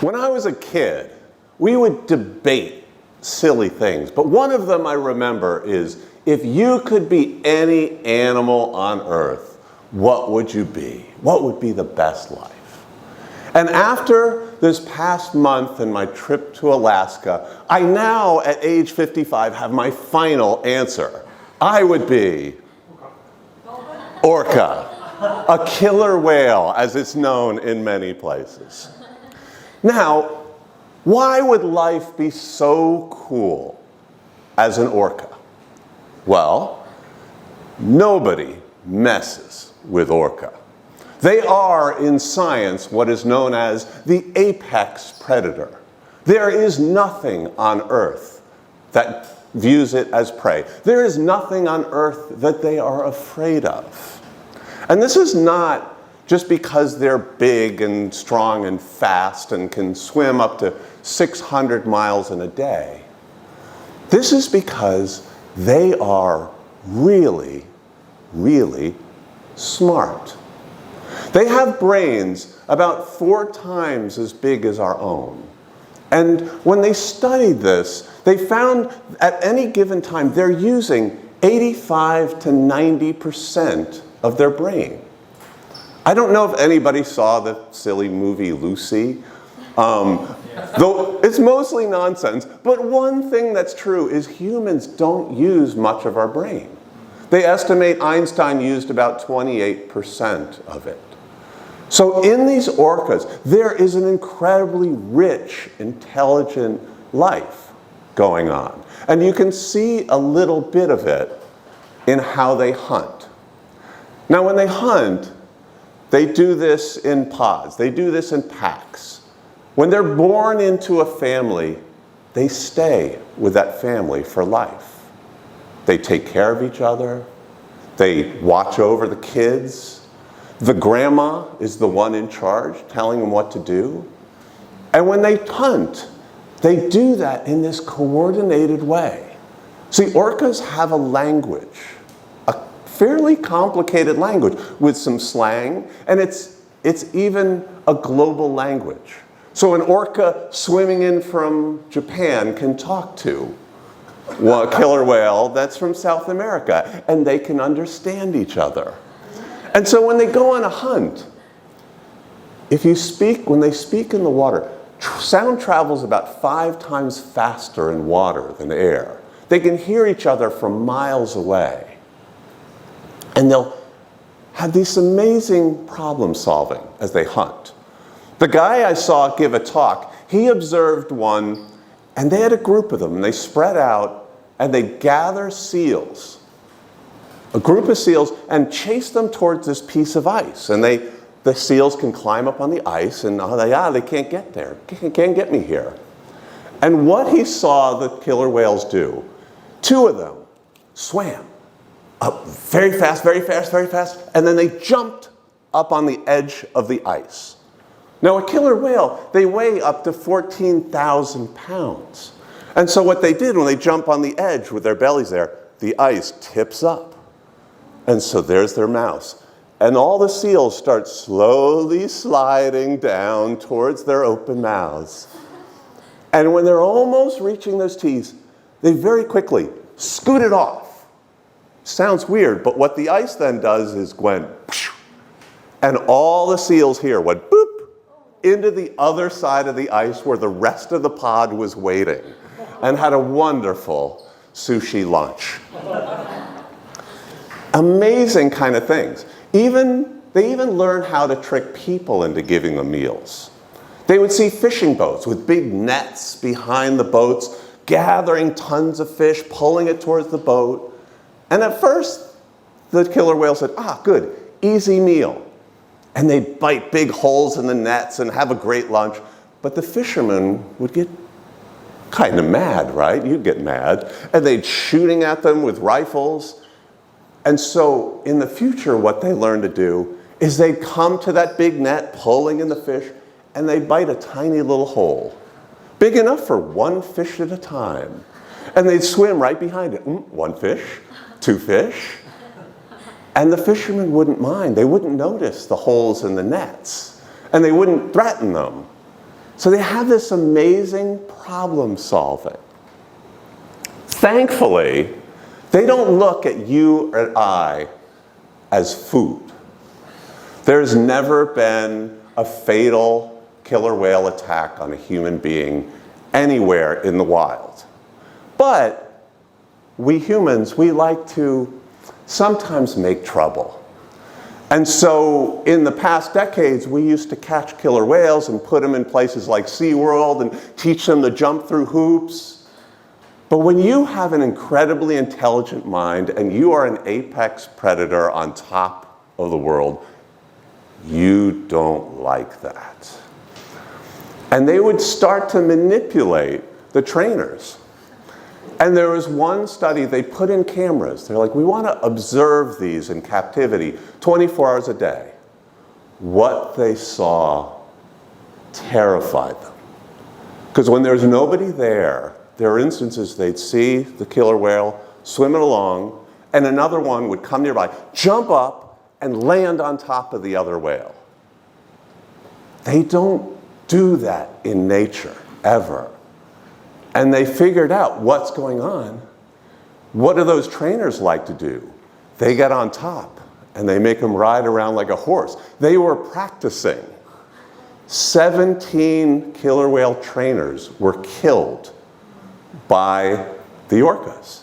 When I was a kid, we would debate silly things, but one of them I remember is, if you could be any animal on earth, what would you be? What would be the best life? And after this past month and my trip to Alaska, I now, at age 55, have my final answer. I would be Orca, a killer whale, as it's known in many places. Now, why would life be so cool as an orca? Well, nobody messes with orca. They are, in science, what is known as the apex predator. There is nothing on Earth that views it as prey. There is nothing on Earth that they are afraid of. And this is not just because they're big and strong and fast and can swim up to 600 miles in a day. This is because they are really, really smart. They have brains about 4 times as big as our own. And when they studied this, they found at any given time they're using 85 to 90% of their brain. I don't know if anybody saw the silly movie Lucy, though it's mostly nonsense, but one thing that's true is humans don't use much of our brain. They estimate Einstein used about 28% of it. So in these orcas, there is an incredibly rich, intelligent life going on. And you can see a little bit of it in how they hunt. Now when they hunt, they do this in pods. They do this in packs. When they're born into a family, they stay with that family for life. They take care of each other. They watch over the kids. The grandma is the one in charge, telling them what to do. And when they hunt, they do that in this coordinated way. See, orcas have a language, a fairly complicated language with some slang, and it's even a global language. So an orca swimming in from Japan can talk to a killer whale that's from South America, and they can understand each other. And so when they go on a hunt, when they speak in the water, sound travels about 5 times faster in water than air. They can hear each other from miles away. And they'll have this amazing problem solving as they hunt. The guy I saw give a talk, he observed one, and they had a group of them, and they spread out, and they gather seals, a group of seals, and chase them towards this piece of ice. And the seals can climb up on the ice, and they can't get there, can't get me here. And what he saw the killer whales do, 2 of them swam up very fast, very fast, very fast, and then they jumped up on the edge of the ice. Now a killer whale, they weigh up to 14,000 pounds. And so what they did when they jump on the edge with their bellies there, the ice tips up. And so there's their mouths. And all the seals start slowly sliding down towards their open mouths. And when they're almost reaching those teeth, they very quickly scoot it off. Sounds weird, but what the ice then does is went, and all the seals here went boop into the other side of the ice where the rest of the pod was waiting, and had a wonderful sushi lunch. Amazing kind of things. They even learned how to trick people into giving them meals. They would see fishing boats with big nets behind the boats, gathering tons of fish, pulling it towards the boat. And at first, the killer whale said, good, easy meal. And they'd bite big holes in the nets and have a great lunch. But the fishermen would get kind of mad, right? You'd get mad. And they'd shooting at them with rifles. And so in the future, what they learned to do is they'd come to that big net, pulling in the fish, and they'd bite a tiny little hole, big enough for 1 fish at a time. And they'd swim right behind it. 1 fish, 2 fish. And the fishermen wouldn't mind. They wouldn't notice the holes in the nets. And they wouldn't threaten them. So they have this amazing problem solving. Thankfully, they don't look at you or I as food. There's never been a fatal killer whale attack on a human being anywhere in the wild. But we humans, we like to sometimes make trouble. And so in the past decades, we used to catch killer whales and put them in places like SeaWorld and teach them to jump through hoops. But when you have an incredibly intelligent mind and you are an apex predator on top of the world, you don't like that. And they would start to manipulate the trainers. And there was one study, they put in cameras. They're like, we want to observe these in captivity 24 hours a day. What they saw terrified them. Because when there's nobody there are instances they'd see the killer whale swimming along, and another one would come nearby, jump up, and land on top of the other whale. They don't do that in nature, ever. And they figured out what's going on. What do those trainers like to do? They get on top and they make them ride around like a horse. They were practicing. 17 killer whale trainers were killed by the orcas.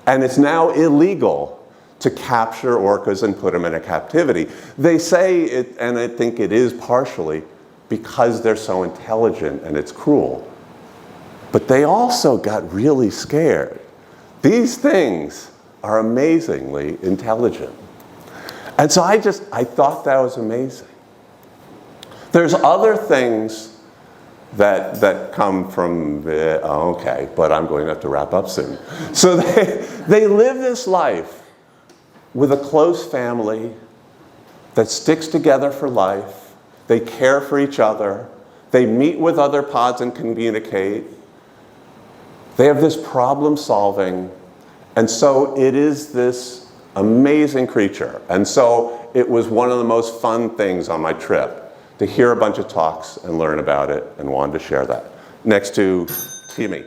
And it's now illegal to capture orcas and put them in a captivity. They say it, and I think it is partially, because they're so intelligent and it's cruel. But they also got really scared. These things are amazingly intelligent. And so I thought that was amazing. There's other things that come from, okay, but I'm going to have to wrap up soon. So they live this life with a close family that sticks together for life. They care for each other. They meet with other pods and communicate. They have this problem solving, and so it is this amazing creature. And so it was one of the most fun things on my trip, to hear a bunch of talks and learn about it, and wanted to share that. Next to Timmy.